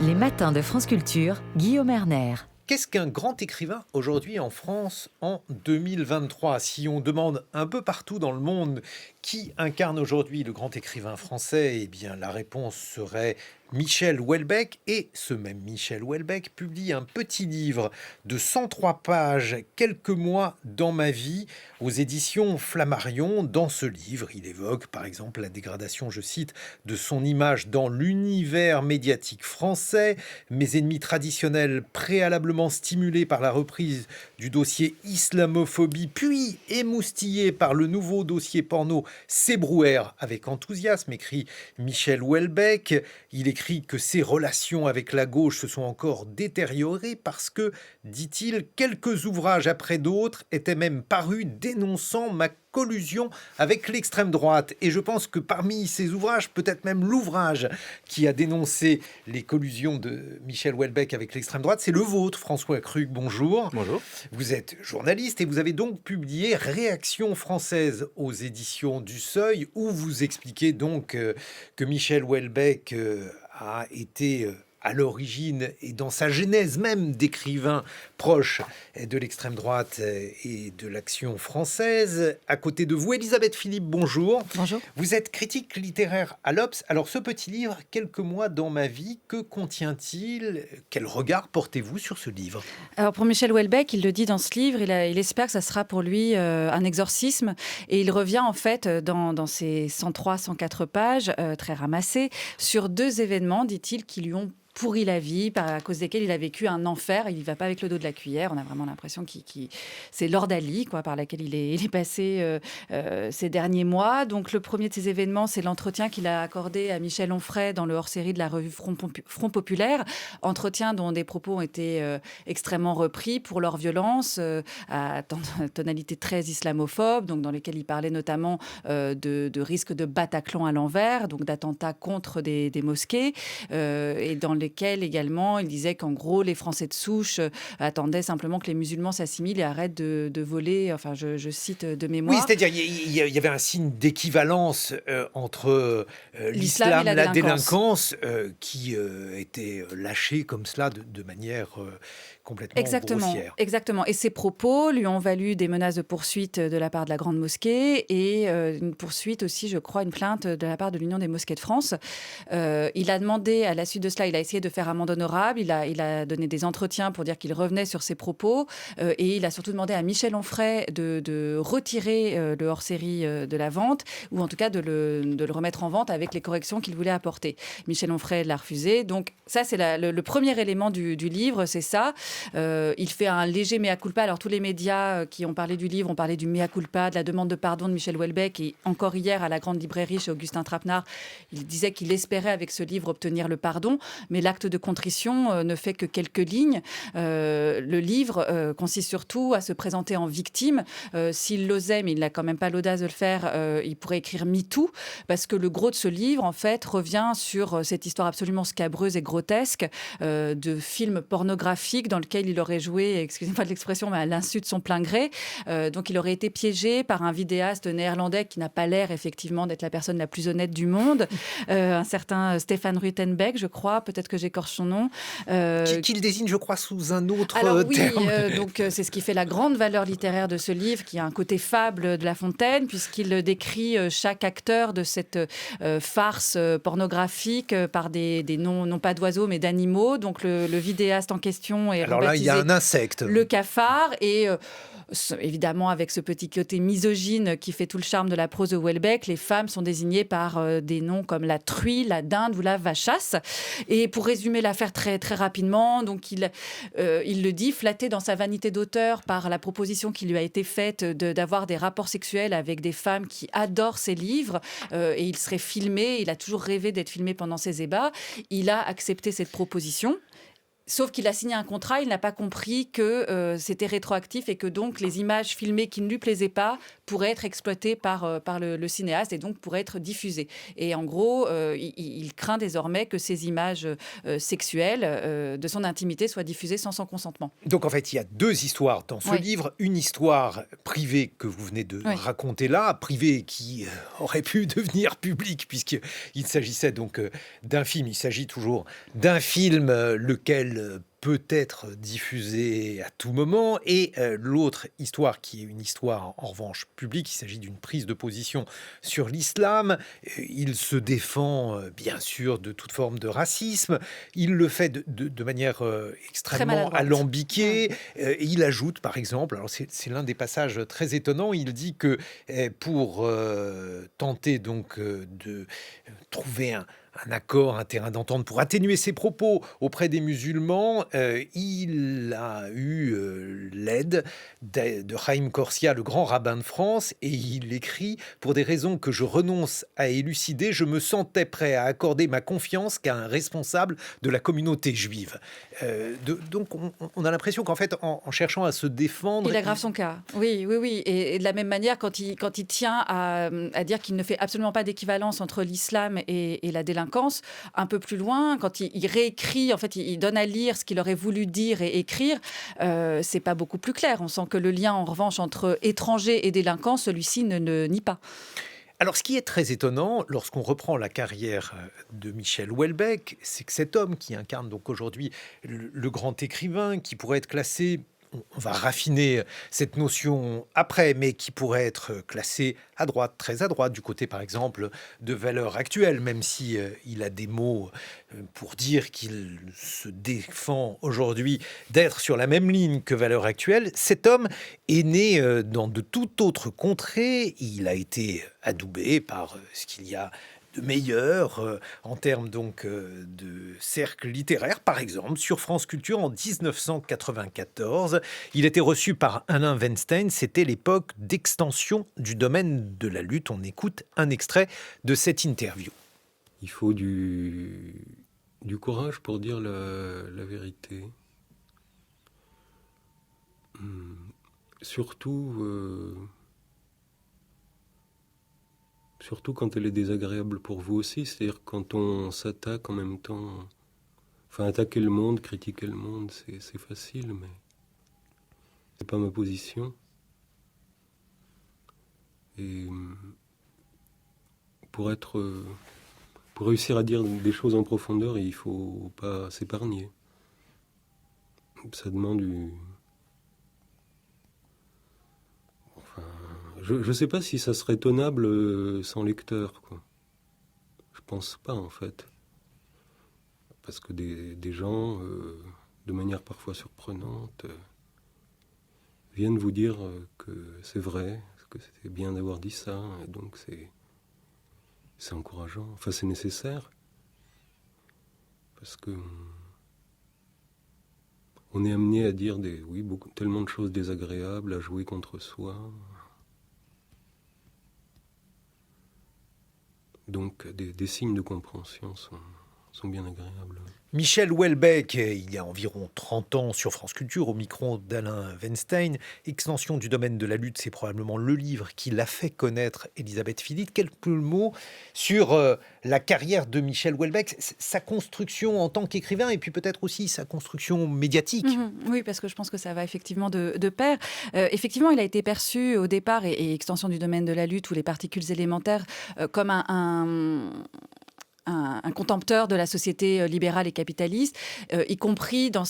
Les matins de France Culture, Guillaume Erner. Qu'est-ce qu'un grand écrivain aujourd'hui en France en 2023 ? Si on demande un peu partout dans le monde qui incarne aujourd'hui le grand écrivain français, eh bien la réponse serait Michel Houellebecq. Et ce même Michel Houellebecq publie un petit livre de 103 pages, Quelques mois dans ma vie, aux éditions Flammarion. Dans ce livre, il évoque par exemple la dégradation, je cite, de son image dans l'univers médiatique français, mes ennemis traditionnels préalablement stimulés par la reprise du dossier islamophobie, puis émoustillés par le nouveau dossier porno, s'ébrouèrent avec enthousiasme, écrit Michel Houellebecq. Il écrit que ses relations avec la gauche se sont encore détériorées parce que, dit-il, quelques ouvrages après d'autres étaient même parus dénonçant ma collusion avec l'extrême droite. Et je pense que parmi ces ouvrages, peut-être même l'ouvrage qui a dénoncé les collusions de Michel Houellebecq avec l'extrême droite, c'est le vôtre, François Krug. Bonjour. Bonjour. Vous êtes journaliste et vous avez donc publié Réaction française aux éditions du Seuil, où vous expliquez donc que Michel Houellebecq a été à l'origine et dans sa genèse même d'écrivain proche de l'extrême droite et de l'action française. À côté de vous, Elisabeth Philippe, bonjour. Bonjour. Vous êtes critique littéraire à l'Obs. Alors ce petit livre, Quelques mois dans ma vie, que contient-il ? Quel regard portez-vous sur ce livre ? Alors pour Michel Houellebecq, il le dit dans ce livre, il espère que ça sera pour lui un exorcisme. Et il revient en fait dans ces 103, 104 pages, très ramassées, sur deux événements, dit-il, qui lui ont pourri la vie, à cause desquels il a vécu un enfer. Il n'y va pas avec le dos de la cuillère. On a vraiment l'impression c'est l'ordalie, par laquelle il est passé ces derniers mois. Donc le premier de ces événements, c'est l'entretien qu'il a accordé à Michel Onfray dans le hors-série de la revue Front Populaire. Entretien dont des propos ont été extrêmement repris pour leur violence, à tonalité très islamophobe, donc dans lesquels il parlait notamment de risque de Bataclan à l'envers, donc d'attentats contre des mosquées, et dans lesquels également il disait qu'en gros les Français de souche attendaient simplement que les musulmans s'assimilent et arrêtent de voler, enfin je cite de mémoire. Oui, c'est-à-dire il y avait un signe d'équivalence entre l'islam et la délinquance qui était lâchée comme cela de manière complètement grossière. Exactement. Et ces propos lui ont valu des menaces de poursuite de la part de la Grande Mosquée et une poursuite aussi, je crois, une plainte de la part de l'Union des mosquées de France. Il a demandé, à la suite de cela, il a essayé de faire amende honorable, il a donné des entretiens pour dire qu'il revenait sur ses propos et il a surtout demandé à Michel Onfray de retirer le hors-série de la vente, ou en tout cas de le remettre en vente avec les corrections qu'il voulait apporter. Michel Onfray l'a refusé. Donc ça, c'est le premier élément du livre, c'est ça. Il fait un léger mea culpa. Alors tous les médias qui ont parlé du livre ont parlé du mea culpa, de la demande de pardon de Michel Houellebecq. Et encore hier, à la Grande Librairie chez Augustin Trapenard, il disait qu'il espérait avec ce livre obtenir le pardon. Mais l'acte de contrition ne fait que quelques lignes. Le livre consiste surtout à se présenter en victime. S'il l'osait, mais il n'a quand même pas l'audace de le faire, il pourrait écrire MeToo, parce que le gros de ce livre, en fait, revient sur cette histoire absolument scabreuse et grotesque de films pornographiques dans lequel il aurait joué, excusez-moi de l'expression, mais à l'insu de son plein gré. Donc il aurait été piégé par un vidéaste néerlandais qui n'a pas l'air effectivement d'être la personne la plus honnête du monde, un certain Stefan Rutenbeck, je crois, peut-être que j'écorche son nom. Qu'il désigne, je crois, sous un autre terme. Oui, donc c'est ce qui fait la grande valeur littéraire de ce livre, qui a un côté fable de La Fontaine, puisqu'il décrit chaque acteur de cette farce pornographique par des noms, non pas d'oiseaux, mais d'animaux. Donc le vidéaste en question est alors là, il y a un insecte. Le cafard, et évidemment avec ce petit côté misogyne qui fait tout le charme de la prose de Houellebecq, les femmes sont désignées par des noms comme la truie, la dinde ou la vachasse. Et pour résumer l'affaire très, très rapidement, donc il le dit, flatté dans sa vanité d'auteur par la proposition qui lui a été faite d'avoir des rapports sexuels avec des femmes qui adorent ses livres, et il serait filmé, il a toujours rêvé d'être filmé pendant ses ébats. Il a accepté cette proposition. Sauf qu'il a signé un contrat, il n'a pas compris que c'était rétroactif et que donc les images filmées qui ne lui plaisaient pas pourraient être exploitées par le cinéaste et donc pourraient être diffusées. Et en gros, il craint désormais que ces images sexuelles de son intimité soient diffusées sans son consentement. Donc en fait, il y a deux histoires dans ce livre. Une histoire privée que vous venez de raconter là, privée qui aurait pu devenir publique puisqu'il s'agissait donc d'un film. Il s'agit toujours d'un film lequel peut être diffusé à tout moment, et l'autre histoire qui est une histoire en revanche publique, il s'agit d'une prise de position sur l'islam. Il se défend bien sûr de toute forme de racisme, il le fait de manière extrêmement alambiquée. Il ajoute par exemple, alors c'est l'un des passages très étonnants, il dit que pour tenter donc de trouver un accord, un terrain d'entente pour atténuer ses propos auprès des musulmans, il a eu l'aide de Haïm Corsia, le grand rabbin de France, et il écrit « Pour des raisons que je renonce à élucider, je me sentais prêt à accorder ma confiance qu'à un responsable de la communauté juive. » Donc on a l'impression qu'en fait, en cherchant à se défendre... Il aggrave son cas, oui. Et de la même manière, quand il tient à dire qu'il ne fait absolument pas d'équivalence entre l'islam et la délinquance, un peu plus loin, quand il réécrit, en fait, il donne à lire ce qu'il aurait voulu dire et écrire, c'est pas beaucoup plus clair. On sent que le lien, en revanche, entre étrangers et délinquants, celui-ci ne nie pas. Alors, ce qui est très étonnant, lorsqu'on reprend la carrière de Michel Houellebecq, c'est que cet homme qui incarne donc aujourd'hui le grand écrivain, qui pourrait être classé... On va raffiner cette notion après, mais qui pourrait être classé à droite, très à droite, du côté par exemple de Valeurs Actuelles, même si il a des mots pour dire qu'il se défend aujourd'hui d'être sur la même ligne que Valeurs Actuelles. Cet homme est né dans de toute autre contrée. Il a été adoubé par ce qu'il y a de meilleur en termes donc de cercle littéraire. Par exemple, sur France Culture en 1994, il était reçu par Alain Weinstein. C'était l'époque d'extension du domaine de la lutte. On écoute un extrait de cette interview. Il faut du courage pour dire la vérité. Surtout quand elle est désagréable pour vous aussi, c'est-à-dire quand on s'attaque en même temps. Enfin, attaquer le monde, critiquer le monde, c'est facile, mais c'est pas ma position. Et pour réussir à dire des choses en profondeur, il faut pas s'épargner. Ça demande Je ne sais pas si ça serait tenable sans lecteur, quoi. Je pense pas, en fait. Parce que des gens, de manière parfois surprenante, viennent vous dire que c'est vrai, que c'est bien d'avoir dit ça, et donc c'est encourageant. Enfin, c'est nécessaire. Parce que on est amené à dire tellement de choses désagréables, à jouer contre soi. Donc des signes de compréhension sont bien agréables. Michel Houellebecq, il y a environ 30 ans sur France Culture, au micro d'Alain Weinstein. Extension du domaine de la lutte, c'est probablement le livre qui l'a fait connaître Elisabeth Philippe. Quelques mots sur la carrière de Michel Houellebecq, sa construction en tant qu'écrivain et puis peut-être aussi sa construction médiatique. Oui, parce que je pense que ça va effectivement de pair. Effectivement, il a été perçu au départ, et extension du domaine de la lutte ou les particules élémentaires, comme un contempteur de la société libérale et capitaliste, y compris dans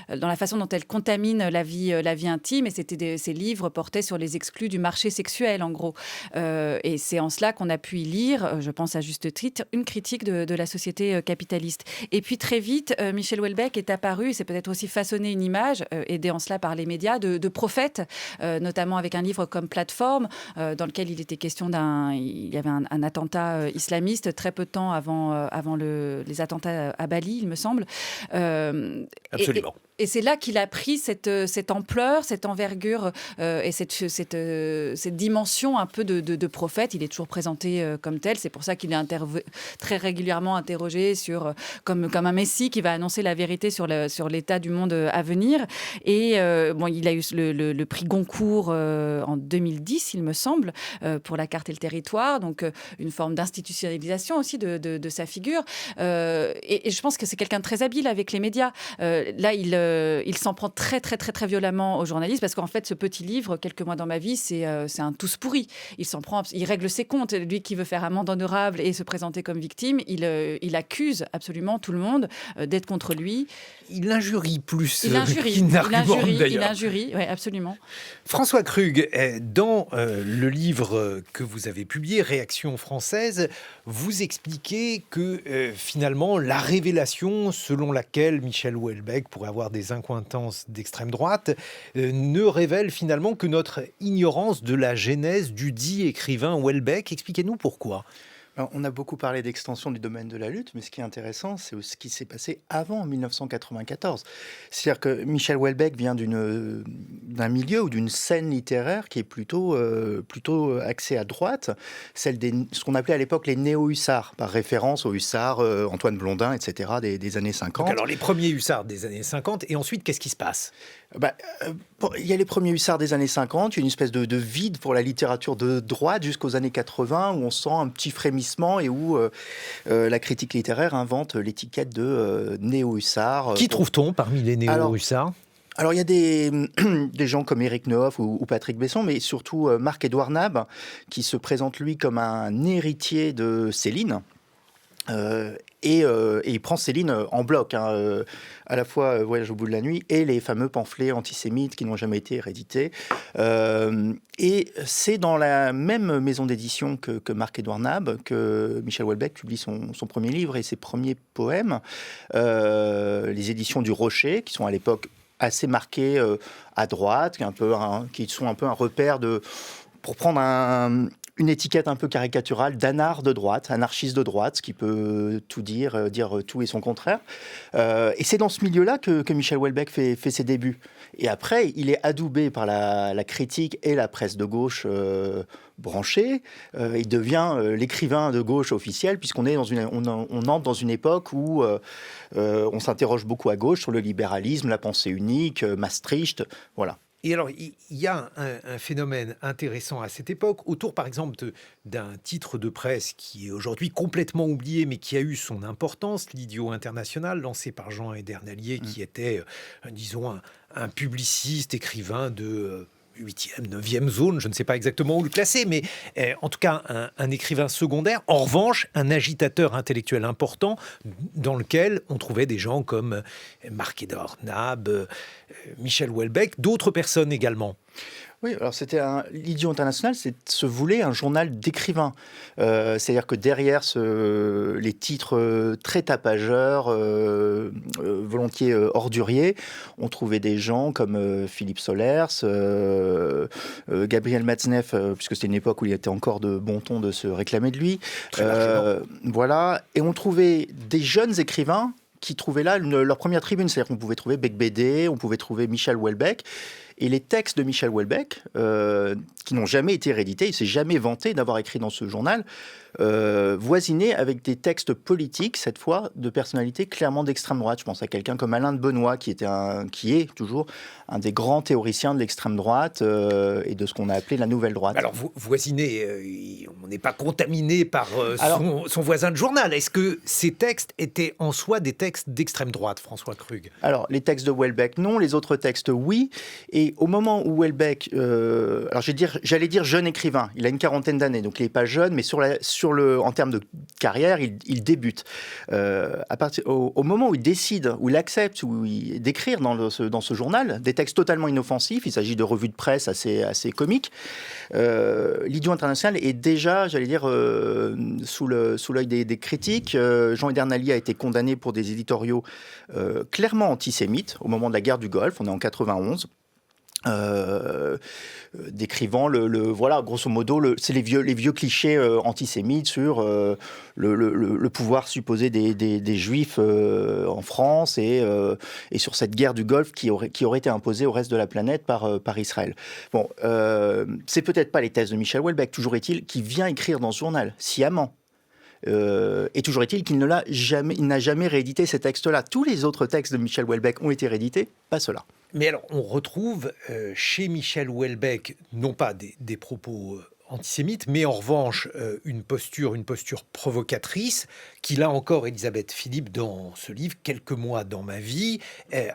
la façon dont elle contamine la vie intime. Et ces livres portaient sur les exclus du marché sexuel, en gros. Et c'est en cela qu'on a pu y lire, je pense à juste titre, une critique de la société capitaliste. Et puis très vite, Michel Houellebecq est apparu, et c'est peut-être aussi façonné une image, aidé en cela par les médias, de prophète, notamment avec un livre comme Plateforme, dans lequel il était question il y avait un attentat islamiste très peu de temps avant les attentats à Bali, il me semble. Absolument. Et c'est là qu'il a pris cette ampleur, cette envergure et cette dimension un peu de prophète. Il est toujours présenté comme tel. C'est pour ça qu'il est très régulièrement interrogé comme un messie qui va annoncer la vérité sur l'état du monde à venir. Et il a eu le prix Goncourt en 2010, il me semble, pour La carte et le territoire. Donc, une forme d'institutionnalisation aussi de sa figure. Et je pense que c'est quelqu'un de très habile avec les médias. Là, il s'en prend très, très, très, très violemment aux journalistes parce qu'en fait, ce petit livre, Quelques mois dans ma vie, c'est un tous pourri. Il règle ses comptes. Lui qui veut faire amende honorable et se présenter comme victime, il accuse absolument tout le monde d'être contre lui. Il injurie plus qu'il n'argumente d'ailleurs. Il injurie, oui, absolument. François Krug, dans le livre que vous avez publié, Réaction française, vous expliquez que finalement, la révélation selon laquelle Michel Houellebecq pourrait avoir des accointances d'extrême droite ne révèle finalement que notre ignorance de la genèse du dit écrivain Houellebecq. Expliquez-nous pourquoi. Alors, on a beaucoup parlé d'extension du domaine de la lutte, mais ce qui est intéressant, c'est ce qui s'est passé avant 1994. C'est-à-dire que Michel Houellebecq vient d'un milieu ou d'une scène littéraire qui est plutôt axée à droite, ce qu'on appelait à l'époque les néo-hussards, par référence aux hussards Antoine Blondin, etc., des années 50. Donc alors les premiers hussards des années 50, et ensuite, qu'est-ce qui se passe ? Il y a les premiers hussards des années 50, il y a une espèce de vide pour la littérature de droite jusqu'aux années 80, où on sent un petit frémissement et où la critique littéraire invente l'étiquette de néo-hussard. Qui trouve-t-on parmi les néo-hussards ? Alors, il y a des gens comme Éric Nehoff ou Patrick Besson, mais surtout Marc-Édouard Nab, qui se présente, lui, comme un héritier de Céline. Et il prend Céline en bloc, à la fois Voyage au bout de la nuit et les fameux pamphlets antisémites qui n'ont jamais été réédités. Et c'est dans la même maison d'édition que Marc-Édouard Nab que Michel Houellebecq publie son premier livre et ses premiers poèmes, les éditions du Rocher, qui sont à l'époque assez marquées à droite, qui sont un peu un repère pour prendre une étiquette un peu caricaturale d'anard de droite, anarchiste de droite, ce qui peut tout dire tout et son contraire. Et c'est dans ce milieu-là que Michel Houellebecq fait ses débuts. Et après, il est adoubé par la critique et la presse de gauche branchée. Il devient l'écrivain de gauche officiel, puisqu'on est on entre dans une époque où on s'interroge beaucoup à gauche sur le libéralisme, la pensée unique, Maastricht, voilà. Et alors, il y a un phénomène intéressant à cette époque, autour par exemple d'un titre de presse qui est aujourd'hui complètement oublié, mais qui a eu son importance, l'Idiot International, lancé par Jean Hedernalier, qui était, disons, un publiciste, écrivain de 8e, 9e zone, je ne sais pas exactement où le classer, mais en tout cas un écrivain secondaire. En revanche, un agitateur intellectuel important dans lequel on trouvait des gens comme Marc-Édouard Nab, Michel Houellebecq, d'autres personnes également. Oui, alors l'Idiot International, se voulait un journal d'écrivains. C'est-à-dire que derrière les titres très tapageurs, volontiers orduriers, on trouvait des gens comme Philippe Solers, Gabriel Matzneff, puisque c'était une époque où il était encore de bon ton de se réclamer de lui. Voilà, et on trouvait des jeunes écrivains qui trouvaient là leur première tribune. C'est-à-dire qu'on pouvait trouver Beigbeder, on pouvait trouver Michel Houellebecq. Et les textes de Michel Houellebecq, qui n'ont jamais été réédités, il ne s'est jamais vanté d'avoir écrit dans ce journal, voisinaient avec des textes politiques, cette fois, de personnalités clairement d'extrême droite. Je pense à quelqu'un comme Alain de Benoît, qui est toujours un des grands théoriciens de l'extrême droite et de ce qu'on a appelé la nouvelle droite. Alors, voisiner, on n'est pas contaminé par son voisin de journal. Est-ce que ces textes étaient en soi des textes d'extrême droite, François Krug ? Alors, les textes de Houellebecq, non. Les autres textes, oui. Et au moment où Houellebecq, alors j'allais dire jeune écrivain, il a une quarantaine d'années, donc il n'est pas jeune, mais en termes de carrière, il débute. Au moment où il décide, où il accepte d'écrire dans ce journal, des textes totalement inoffensifs, il s'agit de revues de presse assez comiques, l'Idiot International est déjà, j'allais dire, sous l'œil des critiques. Jean Hedernalier a été condamné pour des éditoriaux clairement antisémites au moment de la guerre du Golfe, on est en 91. décrivant voilà, grosso modo, c'est les vieux clichés antisémites sur le pouvoir supposé des Juifs en France et sur cette guerre du Golfe qui aurait été imposée au reste de la planète par Israël. Bon, c'est peut-être pas les thèses de Michel Houellebecq, toujours est-il, qui vient écrire dans ce journal, sciemment. Et toujours est-il qu'il n'a jamais réédité ces textes-là. Tous les autres textes de Michel Houellebecq ont été réédités, pas ceux-là. Mais alors, on retrouve chez Michel Houellebecq, non pas des propos antisémites, mais en revanche une posture provocatrice, qui là encore, Elisabeth Philippe, dans ce livre, Quelques mois dans ma vie,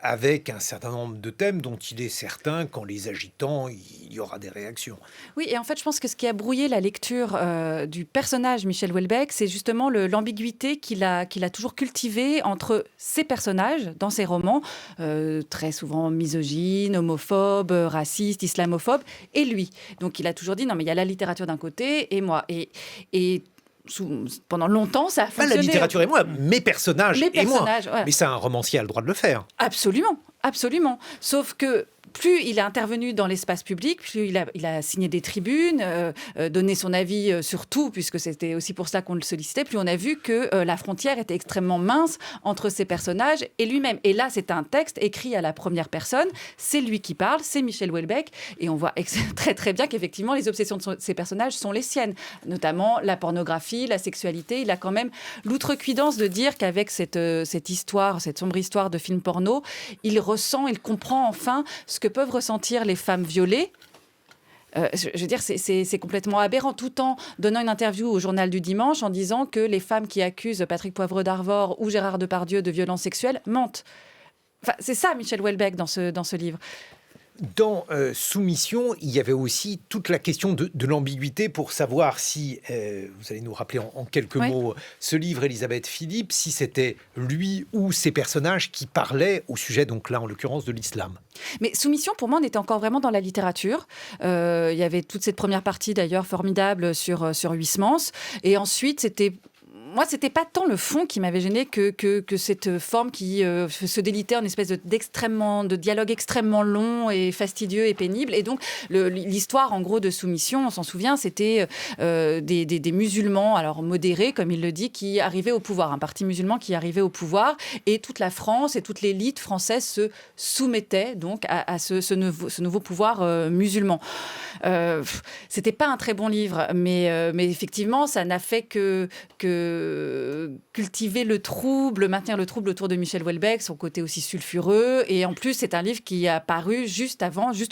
avec un certain nombre de thèmes dont il est certain qu'en les agitant, il y aura des réactions. Oui, et en fait, je pense que ce qui a brouillé la lecture du personnage Michel Houellebecq, c'est justement l'ambiguïté qu'il a toujours cultivée entre ses personnages dans ses romans, très souvent misogynes, homophobes, racistes, islamophobes, et lui. Donc il a toujours dit, non mais il y a la littérature d'un côté et moi. Et pendant longtemps, ça a fonctionné. Pas la littérature et moi, mes personnages et moi. Voilà. Mais ça, un romancier a le droit de le faire. Absolument, absolument. Sauf que plus il est intervenu dans l'espace public, plus il a signé des tribunes, donné son avis sur tout, puisque c'était aussi pour ça qu'on le sollicitait, plus on a vu que la frontière était extrêmement mince entre ses personnages et lui-même. Et là, c'est un texte écrit à la première personne, c'est lui qui parle, c'est Michel Houellebecq, et on voit très très bien qu'effectivement, les obsessions de ces personnages sont les siennes, notamment la pornographie, la sexualité. Il a quand même l'outrecuidance de dire qu'avec cette sombre histoire de film porno, il comprend enfin ce que peuvent ressentir les femmes violées. Je veux dire, c'est complètement aberrant, tout en donnant une interview au Journal du Dimanche en disant que les femmes qui accusent Patrick Poivre d'Arvor ou Gérard Depardieu de violences sexuelles mentent. Enfin, c'est ça, Michel Houellebecq, dans ce livre. Dans Soumission, il y avait aussi toute la question de l'ambiguïté pour savoir si, vous allez nous rappeler en quelques mots ce livre, Elisabeth Philippe, si c'était lui ou ses personnages qui parlaient au sujet, donc là en l'occurrence, de l'islam. Mais Soumission, pour moi, on était encore vraiment dans la littérature. Il y avait toute cette première partie d'ailleurs formidable sur Huysmans. Et ensuite, c'était pas tant le fond qui m'avait gêné que cette forme qui se délitait en espèce de dialogue extrêmement long et fastidieux et pénible. Et donc, l'histoire, en gros, de Soumission, on s'en souvient, c'était des musulmans, alors modérés, comme il le dit, qui arrivaient au pouvoir, un parti musulman qui arrivait au pouvoir, et toute la France et toute l'élite française se soumettait donc à ce nouveau pouvoir musulman. C'était pas un très bon livre, mais effectivement, ça n'a fait que cultiver le trouble, maintenir le trouble autour de Michel Houellebecq, son côté aussi sulfureux. Et en plus, c'est un livre qui a paru juste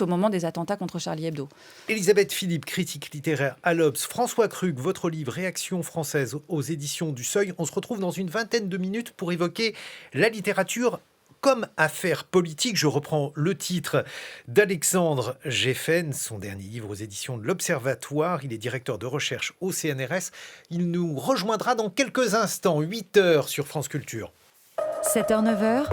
au moment des attentats contre Charlie Hebdo. Elisabeth Philippe, critique littéraire à l'Obs. François Krug, votre livre Réaction française aux éditions du Seuil. On se retrouve dans une vingtaine de minutes pour évoquer la littérature comme affaire politique. Je reprends le titre d'Alexandre Geffen, son dernier livre aux éditions de l'Observatoire. Il est directeur de recherche au CNRS. Il nous rejoindra dans quelques instants, 8h sur France Culture. 7h, 9h.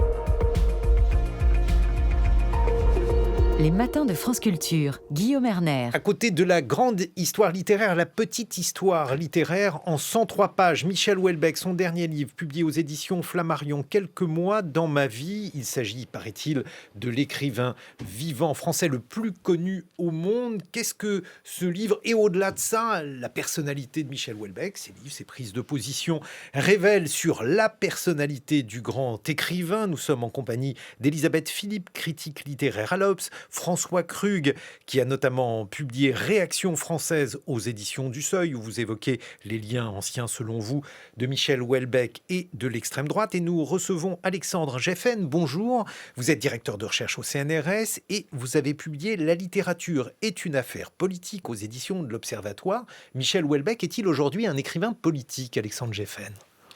Les matins de France Culture, Guillaume Erner. À côté de la grande histoire littéraire, la petite histoire littéraire en 103 pages. Michel Houellebecq, son dernier livre, publié aux éditions Flammarion, Quelques mois dans ma vie. Il s'agit, paraît-il, de l'écrivain vivant français le plus connu au monde. Qu'est-ce que ce livre? Et au-delà de ça, la personnalité de Michel Houellebecq, ses livres, ses prises de position révèlent sur la personnalité du grand écrivain. Nous sommes en compagnie d'Elisabeth Philippe, critique littéraire à l'Obs, François Krug, qui a notamment publié Réaction française aux éditions du Seuil, où vous évoquez les liens anciens, selon vous, de Michel Houellebecq et de l'extrême droite. Et nous recevons Alexandre Geffen. Bonjour, vous êtes directeur de recherche au CNRS et vous avez publié La littérature est une affaire politique aux éditions de l'Observatoire. Michel Houellebecq est-il aujourd'hui un écrivain politique, Alexandre Geffen?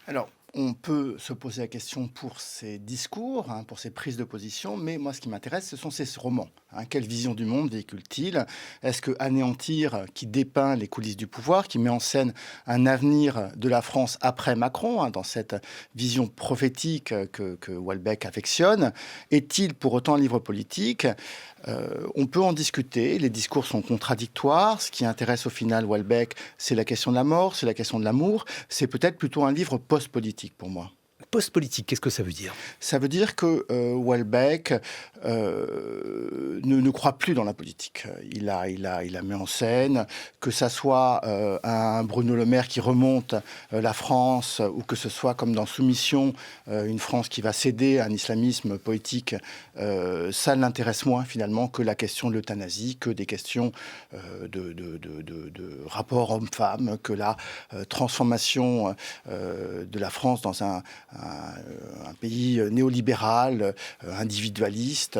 Alors, on peut se poser la question pour ses discours, pour ses prises de position, mais moi, ce qui m'intéresse, ce sont ses romans. Quelle vision du monde véhicule-t-il? Est-ce que Anéantir, qui dépeint les coulisses du pouvoir, qui met en scène un avenir de la France après Macron, dans cette vision prophétique que Houellebecq affectionne, est-il pour autant un livre politique? On peut en discuter, les discours sont contradictoires. Ce qui intéresse au final Houellebecq, c'est la question de la mort, c'est la question de l'amour. C'est peut-être plutôt un livre post-politique pour moi. post-politique, qu'est-ce que ça veut dire ? Ça veut dire que Houellebecq ne croit plus dans la politique. Il a mis en scène, que ça soit un Bruno Le Maire qui remonte la France, ou que ce soit comme dans Soumission, une France qui va céder à un islamisme politique, ça l'intéresse moins finalement que la question de l'euthanasie, que des questions de rapport homme-femme, que la transformation de la France dans un pays néolibéral, individualiste,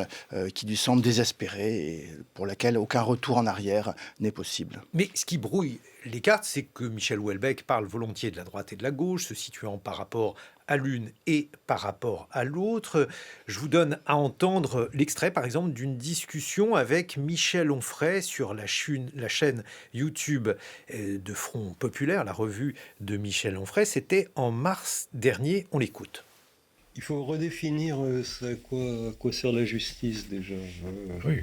qui lui semble désespéré et pour laquelle aucun retour en arrière n'est possible. Mais ce qui brouille les cartes, c'est que Michel Houellebecq parle volontiers de la droite et de la gauche, se situant par rapport à l'une et par rapport à l'autre. Je vous donne à entendre l'extrait, par exemple, d'une discussion avec Michel Onfray sur la chaîne YouTube de Front Populaire, la revue de Michel Onfray. C'était en mars dernier. On l'écoute. Il faut redéfinir à quoi sert la justice déjà. Oui.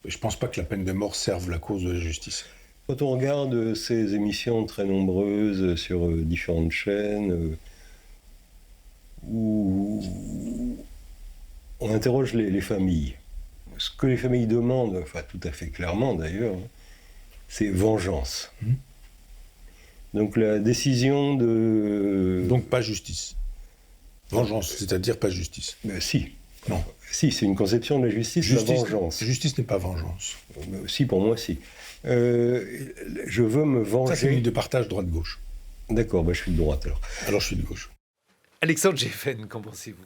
Je ne pense pas que la peine de mort serve la cause de la justice. Quand on regarde ces émissions très nombreuses sur différentes chaînes, où on interroge les familles. Ce que les familles demandent, enfin tout à fait clairement d'ailleurs, c'est vengeance. Donc la décision de... Donc pas justice. Vengeance, c'est-à-dire pas justice. Si. Non. Si, c'est une conception de la justice, la vengeance. Justice n'est pas vengeance. Si, pour moi, si. Je veux me venger... Ça, c'est une ligne de partage droite-gauche. D'accord, je suis de droite alors. Alors je suis de gauche. Alexandre Geffen, qu'en pensez-vous ?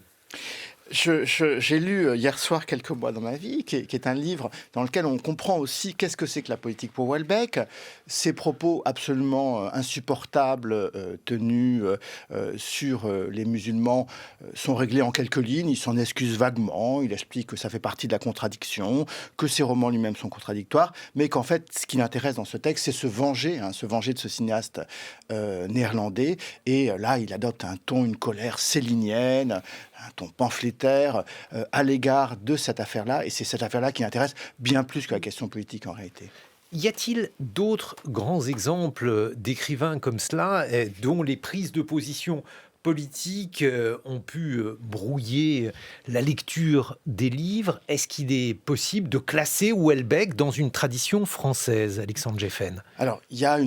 J'ai lu hier soir Quelques mois dans ma vie, qui est un livre dans lequel on comprend aussi qu'est-ce que c'est que la politique pour Houellebecq. Ses propos absolument insupportables tenus sur les musulmans sont réglés en quelques lignes. Il s'en excuse vaguement, il explique que ça fait partie de la contradiction, que ses romans lui-même sont contradictoires, mais qu'en fait, ce qui l'intéresse dans ce texte, c'est se venger de ce cinéaste néerlandais. Et là, il adopte un ton, une colère célinienne, un ton pamphlétaire à l'égard de cette affaire-là. Et c'est cette affaire-là qui intéresse bien plus que la question politique en réalité. Y a-t-il d'autres grands exemples d'écrivains comme cela dont les prises de position politiques ont pu brouiller la lecture des livres ? Est-ce qu'il est possible de classer Houellebecq dans une tradition française, Alexandre Geffen ? Alors, il y a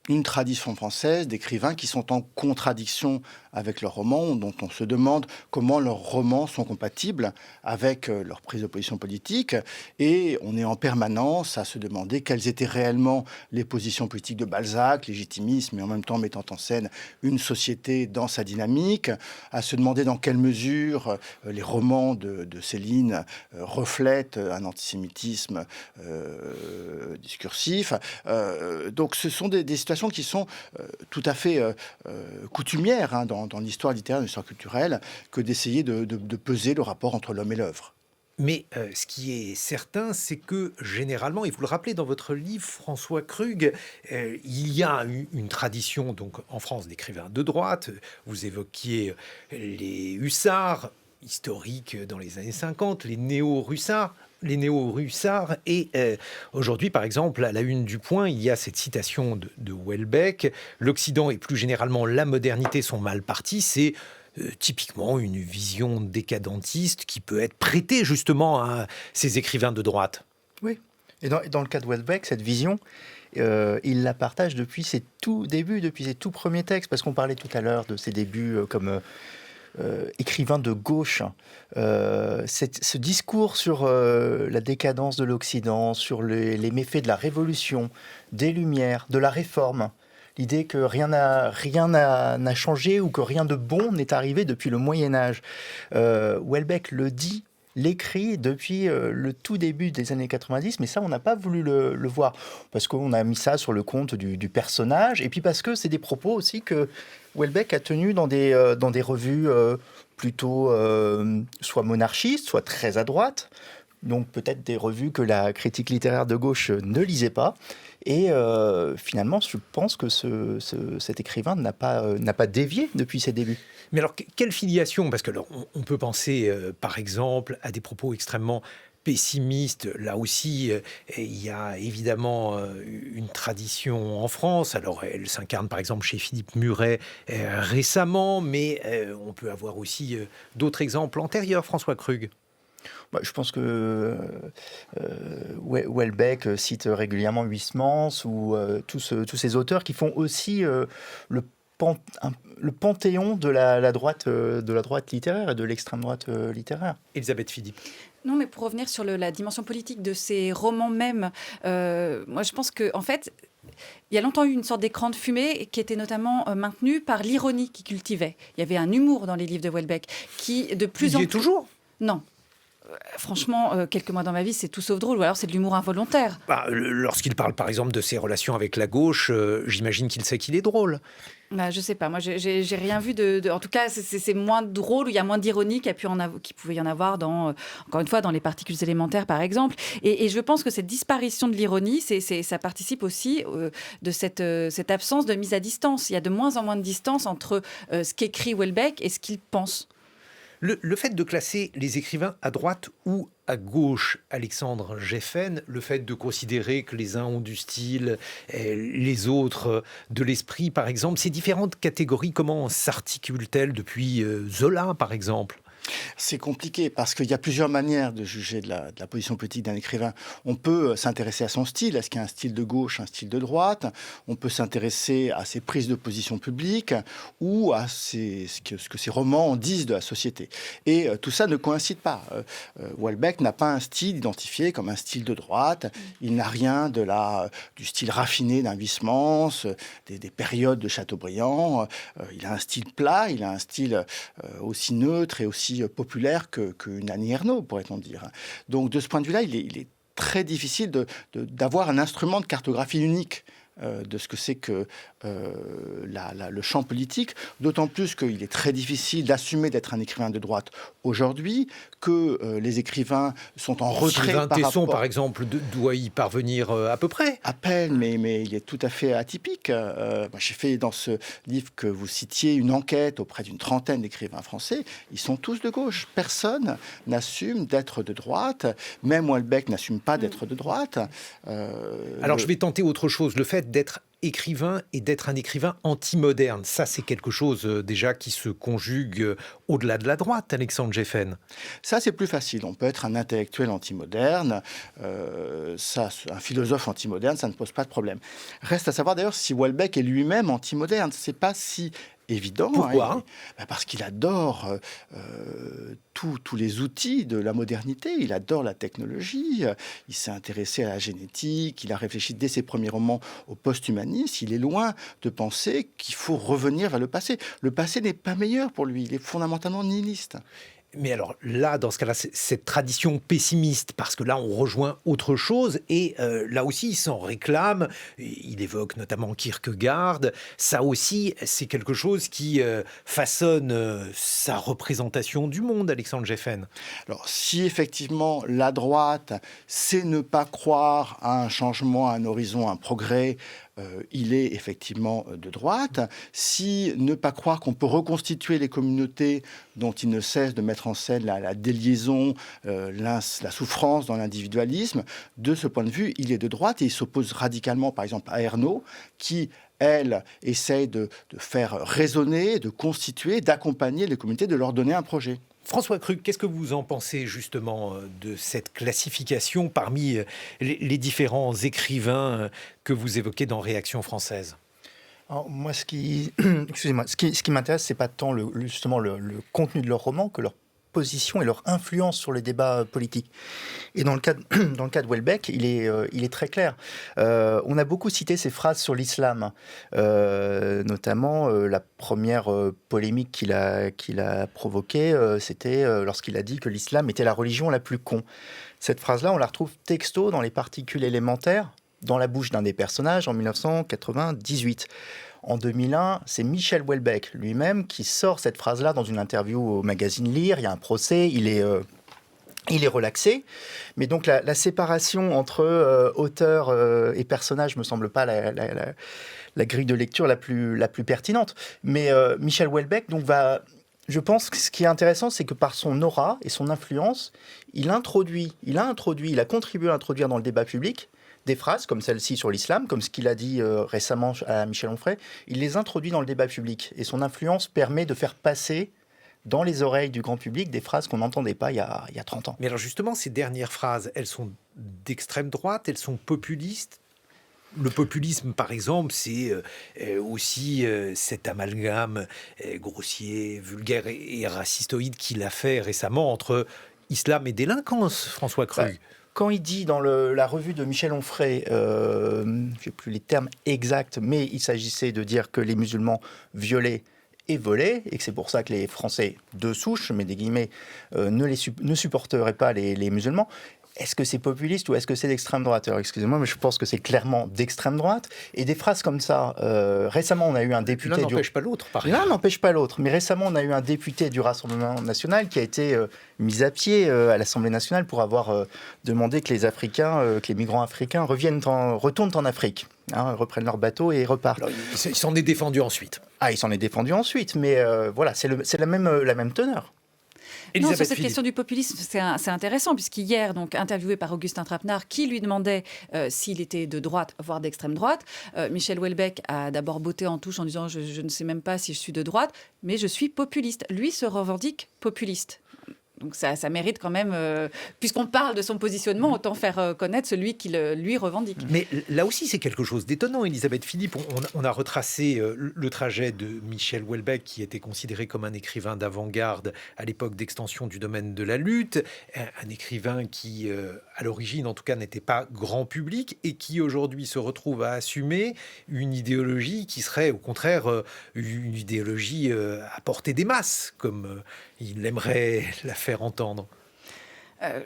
une tradition française d'écrivains qui sont en contradiction avec leurs romans, dont on se demande comment leurs romans sont compatibles avec leur prise de position politique. Et on est en permanence à se demander quelles étaient réellement les positions politiques de Balzac, légitimisme, mais en même temps mettant en scène une société dans sa dynamique, à se demander dans quelle mesure les romans de Céline reflètent un antisémitisme discursif. Donc ce sont des situations qui sont tout à fait coutumières dans l'histoire littéraire, dans l'histoire culturelle, que d'essayer de peser le rapport entre l'homme et l'œuvre. Mais ce qui est certain, c'est que généralement, et vous le rappelez dans votre livre, François Krug, il y a une tradition donc en France d'écrivains de droite. Vous évoquiez les hussards, historiques dans les années 50, les néo-hussards. Et aujourd'hui, par exemple, à la une du Point, il y a cette citation de Houellebecq. L'Occident et plus généralement la modernité sont mal partis. C'est typiquement une vision décadentiste qui peut être prêtée justement à ces écrivains de droite. Oui. Et dans le cas de Houellebecq, cette vision, il la partage depuis ses tout débuts, depuis ses tout premiers textes, parce qu'on parlait tout à l'heure de ses débuts comme écrivain de gauche. Ce discours sur la décadence de l'Occident, sur les méfaits de la Révolution, des Lumières, de la Réforme, l'idée que rien n'a changé ou que rien de bon n'est arrivé depuis le Moyen-Âge. Houellebecq le dit, l'écrit depuis le tout début des années 90, mais ça, on n'a pas voulu le voir, parce qu'on a mis ça sur le compte du personnage, et puis parce que c'est des propos aussi que Houellebecq a tenus dans des revues plutôt soit monarchistes, soit très à droite, donc peut-être des revues que la critique littéraire de gauche ne lisait pas. Et finalement, je pense que cet écrivain n'a pas dévié depuis ses débuts. Mais alors, quelle filiation ? Parce que on peut penser, par exemple, à des propos extrêmement pessimiste, là aussi, il y a évidemment une tradition en France. Alors, elle s'incarne par exemple chez Philippe Muret récemment, mais on peut avoir aussi d'autres exemples antérieurs, François Krug. Je pense que Houellebecq cite régulièrement Huysmans ou tous ces auteurs qui font aussi le panthéon de la droite littéraire et de l'extrême droite littéraire. Elisabeth Philippe. Non, mais pour revenir sur la dimension politique de ces romans même, moi je pense qu'en fait, il y a longtemps eu une sorte d'écran de fumée qui était notamment maintenu par l'ironie qu'il cultivait. Il y avait un humour dans les livres de Houellebecq qui, de plus en plus... Il y est toujours ? Non. Franchement, quelques mois dans ma vie, c'est tout sauf drôle, ou alors c'est de l'humour involontaire. Lorsqu'il parle par exemple de ses relations avec la gauche, j'imagine qu'il sait qu'il est drôle. Je sais pas, moi j'ai rien vu en tout cas, c'est moins drôle, il y a moins d'ironie qu'il pouvait y en avoir encore une fois, dans les particules élémentaires par exemple. Et je pense que cette disparition de l'ironie, ça participe aussi de cette absence de mise à distance. Il y a de moins en moins de distance entre ce qu'écrit Houellebecq et ce qu'il pense. Le fait de classer les écrivains à droite ou à gauche, Alexandre Geffen, le fait de considérer que les uns ont du style, les autres de l'esprit, par exemple, ces différentes catégories, comment s'articulent-elles depuis Zola, par exemple ? C'est compliqué parce qu'il y a plusieurs manières de juger de la position politique d'un écrivain. On peut s'intéresser à son style, est-ce qu'il y a un style de gauche, un style de droite. On peut s'intéresser à ses prises de position publiques ou à ce que ses romans disent de la société. Et tout ça ne coïncide pas. Houellebecq n'a pas un style identifié comme un style de droite. Il n'a rien du style raffiné d'un Huysmans, des périodes de Chateaubriand. Il a un style plat, il a un style aussi neutre et aussi populaire qu'une Annie Ernaux, pourrait-on dire. Donc, de ce point de vue-là, il est très difficile d'avoir un instrument de cartographie unique de ce que c'est que le champ politique, d'autant plus qu'il est très difficile d'assumer d'être un écrivain de droite aujourd'hui, que les écrivains sont en retrait Sylvain par Tesson, rapport... par exemple, doit y parvenir à peu près. À peine, mais il est tout à fait atypique. J'ai fait dans ce livre que vous citiez une enquête auprès d'une trentaine d'écrivains français. Ils sont tous de gauche. Personne n'assume d'être de droite. Même Houellebecq n'assume pas d'être de droite. Alors je vais tenter autre chose. Le fait d'être écrivain et d'être un écrivain anti-moderne, ça c'est quelque chose déjà qui se conjugue au-delà de la droite, Alexandre Geffen. Ça c'est plus facile, on peut être un intellectuel anti-moderne, un philosophe anti-moderne, ça ne pose pas de problème. Reste à savoir d'ailleurs si Houellebecq est lui-même anti-moderne, c'est pas si évident. Pourquoi ? Parce qu'il adore tous les outils de la modernité, il adore la technologie, il s'est intéressé à la génétique, il a réfléchi dès ses premiers romans au post-humanisme, il est loin de penser qu'il faut revenir vers le passé. Le passé n'est pas meilleur pour lui, il est fondamentalement nihiliste. Mais alors là, dans ce cas-là, c'est cette tradition pessimiste, parce que là, on rejoint autre chose, et là aussi, il s'en réclame. Il évoque notamment Kierkegaard. Ça aussi, c'est quelque chose qui façonne sa représentation du monde, Alexandre Geffen. Alors, si effectivement, la droite, c'est ne pas croire à un changement, à un horizon, à un progrès, il est effectivement de droite. Si ne pas croire qu'on peut reconstituer les communautés dont il ne cesse de mettre en scène la déliaison, la souffrance dans l'individualisme, de ce point de vue, il est de droite et il s'oppose radicalement, par exemple, à Ernaux, qui, elle, essaye de faire résonner, de constituer, d'accompagner les communautés, de leur donner un projet. François Krug, qu'est-ce que vous en pensez justement de cette classification parmi les différents écrivains que vous évoquez dans Réaction française ? Alors, moi, ce qui m'intéresse, c'est pas tant justement le contenu de leur roman que leur position et leur influence sur les débats politiques. Et dans le cas de Houellebecq, il est très clair. On a beaucoup cité ses phrases sur l'islam, notamment la première polémique qu'il a provoquée, c'était lorsqu'il a dit que l'islam était la religion la plus con. Cette phrase-là, on la retrouve texto dans les particules élémentaires, dans la bouche d'un des personnages en 1998. En 2001, c'est Michel Houellebecq lui-même qui sort cette phrase-là dans une interview au magazine Lire. Il y a un procès, il est relaxé. Mais donc la séparation entre auteur et personnage me semble pas la grille de lecture la plus pertinente. Mais Michel Houellebecq donc va Je pense que ce qui est intéressant, c'est que par son aura et son influence, il a contribué à introduire dans le débat public des phrases comme celle-ci sur l'islam, comme ce qu'il a dit récemment à Michel Onfray. Il les introduit dans le débat public. Et son influence permet de faire passer dans les oreilles du grand public des phrases qu'on n'entendait pas il y a 30 ans. Mais alors justement, ces dernières phrases, elles sont d'extrême droite, elles sont populistes. Le populisme, par exemple, c'est aussi cet amalgame grossier, vulgaire et racistoïde qu'il a fait récemment entre islam et délinquance, François Krug. Quand il dit dans la revue de Michel Onfray, je n'ai plus les termes exacts, mais il s'agissait de dire que les musulmans violaient et volaient, et que c'est pour ça que les Français de souche, mais des guillemets, ne supporteraient pas les musulmans. Est-ce que c'est populiste ou est-ce que c'est d'extrême droite? Alors, excusez-moi, mais je pense que c'est clairement d'extrême droite. Et des phrases comme ça, récemment, on a eu un député... L'un n'empêche pas l'autre, par exemple. L'un n'empêche pas l'autre. Mais récemment, on a eu un député du Rassemblement national qui a été mis à pied à l'Assemblée nationale pour avoir demandé que les migrants africains retournent en Afrique, reprennent leur bateau et repartent. Alors, il s'en est défendu ensuite. Ah, il s'en est défendu ensuite, mais voilà, c'est la même teneur. Non, sur cette question du populisme, c'est intéressant, puisqu'hier, donc, interviewé par Augustin Trapenard, qui lui demandait s'il était de droite, voire d'extrême droite, Michel Houellebecq a d'abord botté en touche en disant « je ne sais même pas si je suis de droite, mais je suis populiste ». Lui se revendique populiste. Donc ça mérite quand même, puisqu'on parle de son positionnement, autant faire connaître celui qui lui revendique. Mais là aussi, c'est quelque chose d'étonnant, Elisabeth Philippe. On a retracé le trajet de Michel Houellebecq, qui était considéré comme un écrivain d'avant-garde à l'époque d'extension du domaine de la lutte, un écrivain qui, à l'origine en tout cas, n'était pas grand public et qui aujourd'hui se retrouve à assumer une idéologie qui serait au contraire une idéologie à portée des masses, comme il aimerait la faire entendre.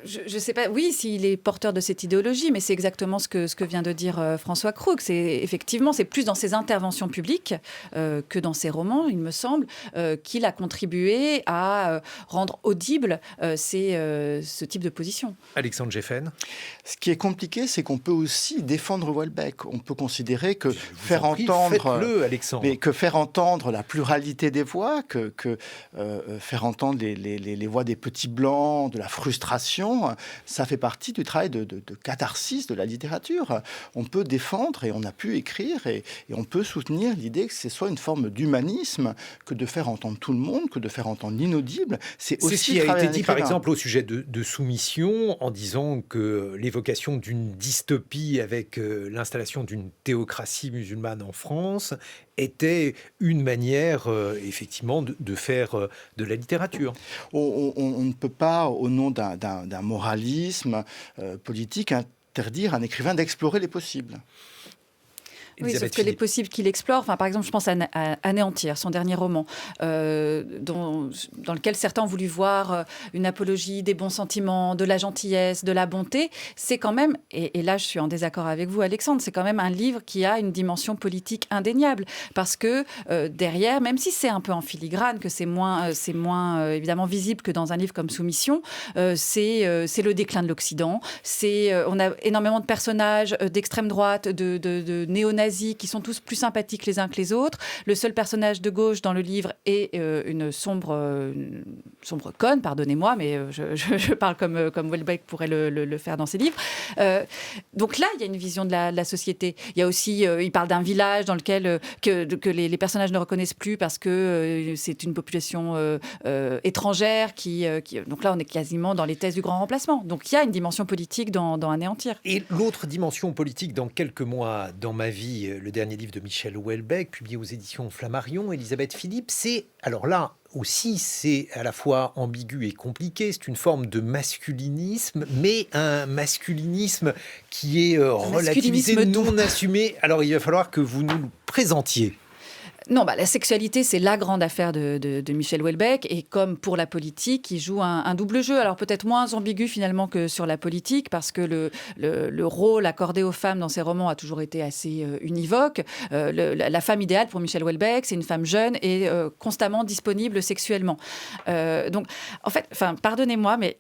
Je ne sais pas, oui, s'il est porteur de cette idéologie, mais c'est exactement ce que vient de dire François Krug. C'est plus dans ses interventions publiques que dans ses romans, il me semble, qu'il a contribué à rendre audible ce type de position. Alexandre Geffen. Ce qui est compliqué, c'est qu'on peut aussi défendre Houellebecq. On peut considérer que faire entendre la pluralité des voix, que faire entendre les voix des petits blancs, de la frustration, ça fait partie du travail de catharsis de la littérature. On peut défendre et on a pu écrire et on peut soutenir l'idée que ce soit une forme d'humanisme que de faire entendre tout le monde, que de faire entendre l'inaudible. C'est aussi ce qui a été dit par exemple au sujet de Soumission, en disant que l'évocation d'une dystopie avec l'installation d'une théocratie musulmane en France était une manière, effectivement, de faire de la littérature. On ne peut pas, au nom d'un moralisme politique, interdire à un écrivain d'explorer les possibles. Oui, sauf que les possibles qu'il explore, par exemple, je pense à Anéantir, son dernier roman, dans lequel certains ont voulu voir une apologie des bons sentiments, de la gentillesse, de la bonté. C'est quand même, et là je suis en désaccord avec vous Alexandre, c'est quand même un livre qui a une dimension politique indéniable, parce que derrière, même si c'est un peu en filigrane, que c'est moins évidemment visible que dans un livre comme Soumission, c'est le déclin de l'Occident, on a énormément de personnages d'extrême droite, de néo-nazis, qui sont tous plus sympathiques les uns que les autres. Le seul personnage de gauche dans le livre est une sombre conne, pardonnez-moi, mais je parle comme Houellebecq pourrait le faire dans ses livres. Donc là, il y a une vision de la société. Il y a aussi, il parle d'un village dans lequel que les personnages ne reconnaissent plus parce que c'est une population étrangère donc là, on est quasiment dans les thèses du grand remplacement. Donc il y a une dimension politique dans Anéantir. Et l'autre dimension politique, dans quelques mois dans ma vie, le dernier livre de Michel Houellebecq, publié aux éditions Flammarion, Elisabeth Philippe, alors là aussi, c'est à la fois ambigu et compliqué, c'est une forme de masculinisme, mais un masculinisme qui est relativisé, non assumé. Alors il va falloir que vous nous le présentiez. Non, la sexualité, c'est la grande affaire de Michel Houellebecq. Et comme pour la politique, il joue un double jeu. Alors peut-être moins ambigu finalement que sur la politique, parce que le rôle accordé aux femmes dans ses romans a toujours été assez univoque. La femme idéale pour Michel Houellebecq, c'est une femme jeune et constamment disponible sexuellement. Donc, en fait, pardonnez-moi, mais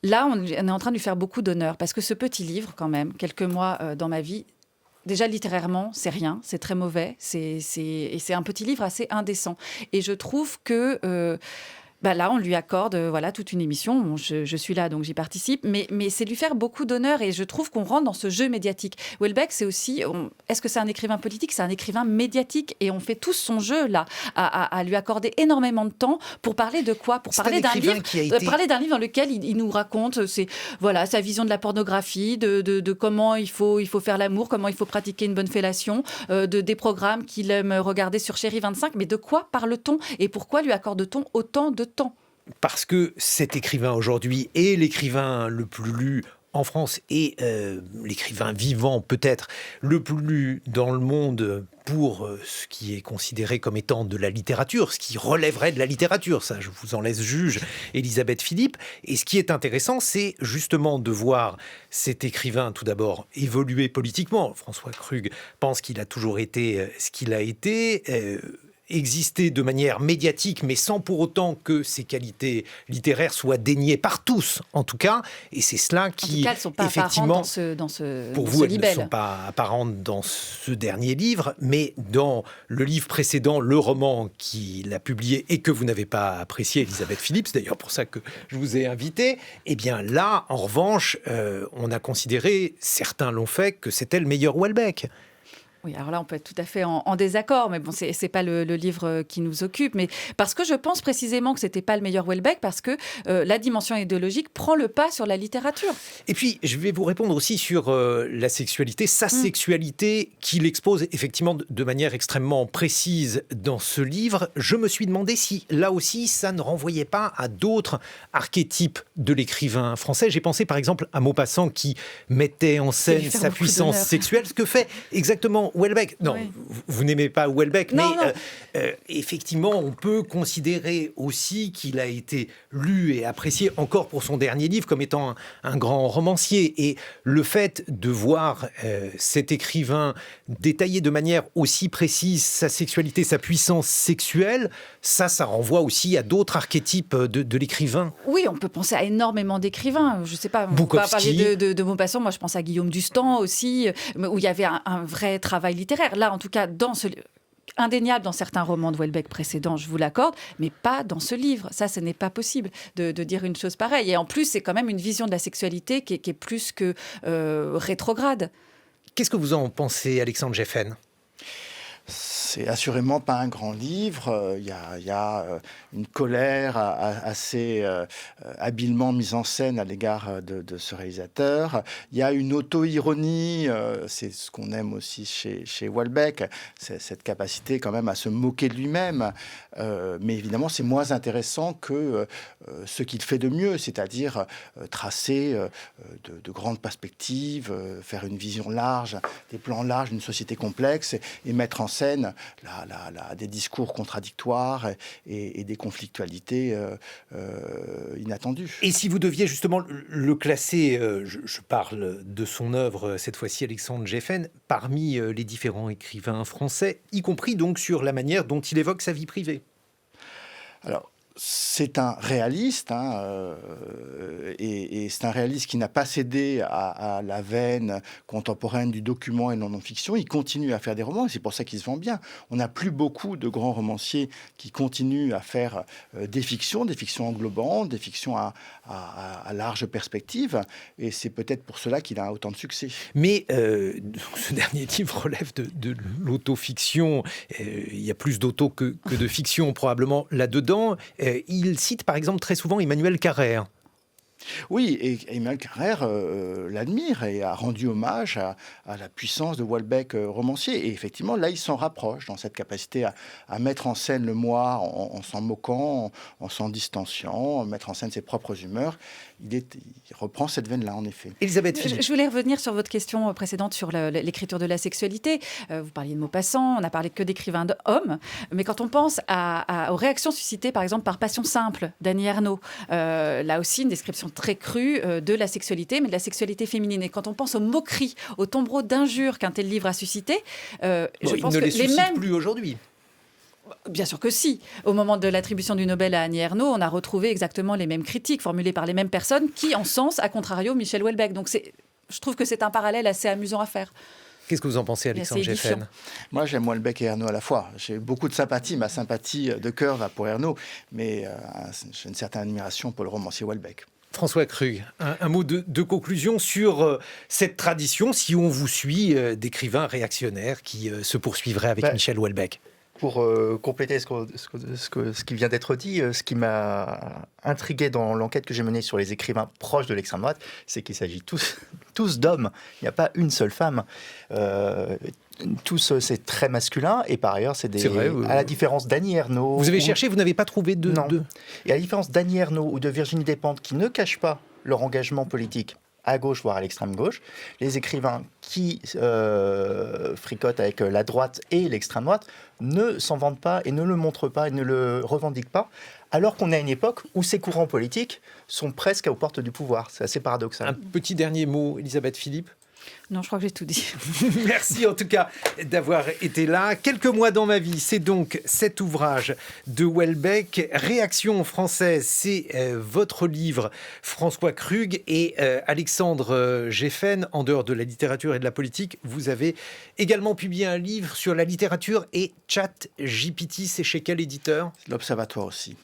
là, on est en train de lui faire beaucoup d'honneur, parce que ce petit livre, quand même, quelques mois dans ma vie, déjà littérairement, c'est rien, c'est très mauvais, et c'est un petit livre assez indécent. Et je trouve que là, on lui accorde toute une émission. Bon, je suis là, donc j'y participe. Mais c'est lui faire beaucoup d'honneur. Et je trouve qu'on rentre dans ce jeu médiatique. Houellebecq, c'est aussi... Est-ce que c'est un écrivain politique ? C'est un écrivain médiatique. Et on fait tous son jeu, là, à lui accorder énormément de temps pour parler de quoi ? Pour parler d'un livre, parler d'un livre dans lequel il nous raconte sa vision de la pornographie, de comment il faut faire l'amour, comment il faut pratiquer une bonne fellation, des programmes qu'il aime regarder sur Chérie 25. Mais de quoi parle-t-on ? Et pourquoi lui accorde-t-on autant de temps ? Parce que cet écrivain aujourd'hui est l'écrivain le plus lu en France et l'écrivain vivant peut-être le plus lu dans le monde pour ce qui est considéré comme étant de la littérature, ce qui relèverait de la littérature. Ça, je vous en laisse juge, Elisabeth Philippe. Et ce qui est intéressant, c'est justement de voir cet écrivain, tout d'abord, évoluer politiquement. François Krug pense qu'il a toujours été ce qu'il a été, exister de manière médiatique, mais sans pour autant que ses qualités littéraires soient déniées par tous, en tout cas. Et c'est cela qui, en tout cas, elles ne sont pas effectivement, pour vous, elles ne sont pas apparentes dans ce dernier livre, mais dans le livre précédent, le roman qu'il a publié et que vous n'avez pas apprécié, Elisabeth Philippe, c'est d'ailleurs pour ça que je vous ai invité, eh bien là, en revanche, on a considéré, certains l'ont fait, que c'était le meilleur Houellebecq. Oui, alors là, on peut être tout à fait en désaccord, mais bon, c'est pas le livre qui nous occupe. Mais parce que je pense précisément que c'était pas le meilleur Houellebecq, parce que la dimension idéologique prend le pas sur la littérature. Et puis, je vais vous répondre aussi sur la sexualité, sa sexualité qu'il expose effectivement de manière extrêmement précise dans ce livre. Je me suis demandé si, là aussi, ça ne renvoyait pas à d'autres archétypes de l'écrivain français. J'ai pensé par exemple à Maupassant qui mettait en scène sa puissance sexuelle, ce que fait exactement Houellebecq. Non, oui. Vous n'aimez pas Houellebecq, mais effectivement, on peut considérer aussi qu'il a été lu et apprécié encore pour son dernier livre comme étant un grand romancier. Et le fait de voir cet écrivain détailler de manière aussi précise sa sexualité, sa puissance sexuelle, ça renvoie aussi à d'autres archétypes de l'écrivain. Oui, on peut penser à énormément d'écrivains. Je ne sais pas, on peut pas parler de Maupassant. Moi, je pense à Guillaume Dustan aussi, où il y avait un vrai travail littéraire. Là, en tout cas, dans ce indéniable dans certains romans de Houellebecq précédents, je vous l'accorde, mais pas dans ce livre. Ça, ce n'est pas possible de dire une chose pareille. Et en plus, c'est quand même une vision de la sexualité qui est plus que rétrograde. Qu'est-ce que vous en pensez, Alexandre Geffen ? C'est assurément pas un grand livre. Il y a une colère assez habilement mise en scène à l'égard de ce réalisateur. Il y a une auto-ironie. C'est ce qu'on aime aussi chez Houellebecq. C'est cette capacité quand même à se moquer de lui-même. Mais évidemment, c'est moins intéressant que ce qu'il fait de mieux, c'est-à-dire tracer de grandes perspectives, faire une vision large, des plans larges d'une société complexe et mettre en scène des discours contradictoires et des conflictualités inattendues. Et si vous deviez justement le classer, je parle de son œuvre, cette fois-ci Alexandre Geffen, parmi les différents écrivains français, y compris donc sur la manière dont il évoque sa vie privée. Alors, c'est un réaliste, et c'est un réaliste qui n'a pas cédé à la veine contemporaine du document et de la non-fiction. Il continue à faire des romans, et c'est pour ça qu'il se vend bien. On n'a plus beaucoup de grands romanciers qui continuent à faire des fictions englobantes, des fictions à large perspective, et c'est peut-être pour cela qu'il a autant de succès. Mais ce dernier livre relève de l'autofiction. Il y a plus d'auto que de fiction probablement là-dedans. Il cite par exemple très souvent Emmanuel Carrère. Oui, et Emmanuel Carrère l'admire et a rendu hommage à la puissance de Houellebecq romancier. Et effectivement, là, il s'en rapproche dans cette capacité à mettre en scène le moi en s'en moquant, en s'en distanciant, mettre en scène ses propres humeurs. Il reprend cette veine-là, en effet. Elisabeth Philippe. Je voulais revenir sur votre question précédente sur l'écriture de la sexualité. Vous parliez de Maupassant, on n'a parlé que d'écrivains hommes. Mais quand on pense aux réactions suscitées, par exemple, par Passion simple d'Annie Ernaux, là aussi, une description très crue de la sexualité, mais de la sexualité féminine. Et quand on pense aux moqueries, aux tombereaux d'injures qu'un tel livre a suscité, je pense que les suscite plus aujourd'hui. Bien sûr que si. Au moment de l'attribution du Nobel à Annie Ernaux, on a retrouvé exactement les mêmes critiques formulées par les mêmes personnes qui encensent, à contrario, Michel Houellebecq. Donc je trouve que c'est un parallèle assez amusant à faire. Qu'est-ce que vous en pensez, Alexandre C'est édifiant. Geffen? Moi, j'aime Houellebecq et Ernaux à la fois. J'ai beaucoup de sympathie. Ma sympathie de cœur va pour Ernaux, mais j'ai une certaine admiration pour le romancier Houellebecq. François Krug, un mot de conclusion sur cette tradition, si on vous suit, d'écrivains réactionnaires qui se poursuivraient avec Michel Houellebecq. Pour compléter ce qui vient d'être dit, ce qui m'a intrigué dans l'enquête que j'ai menée sur les écrivains proches de l'extrême droite, c'est qu'il s'agit tous d'hommes. Il n'y a pas une seule femme. Tous, c'est très masculin. Et par ailleurs, c'est vrai, à la différence d'Annie Ernaux... Vous avez cherché, vous n'avez pas trouvé de... Non. Et à la différence d'Annie Ernaux ou de Virginie Despentes, qui ne cachent pas leur engagement politique à gauche, voire à l'extrême gauche, les écrivains qui fricotent avec la droite et l'extrême droite ne s'en vantent pas et ne le montrent pas et ne le revendiquent pas, alors qu'on est à une époque où ces courants politiques sont presque aux portes du pouvoir. C'est assez paradoxal. Un petit dernier mot, Elisabeth Philippe. Non, je crois que j'ai tout dit. Merci en tout cas d'avoir été là. Quelques mois dans ma vie, c'est donc cet ouvrage de Houellebecq. Réaction française, c'est votre livre, François Krug et Alexandre Geffen. En dehors de la littérature et de la politique, vous avez également publié un livre sur la littérature et ChatGPT. C'est chez quel éditeur? L'Observatoire aussi.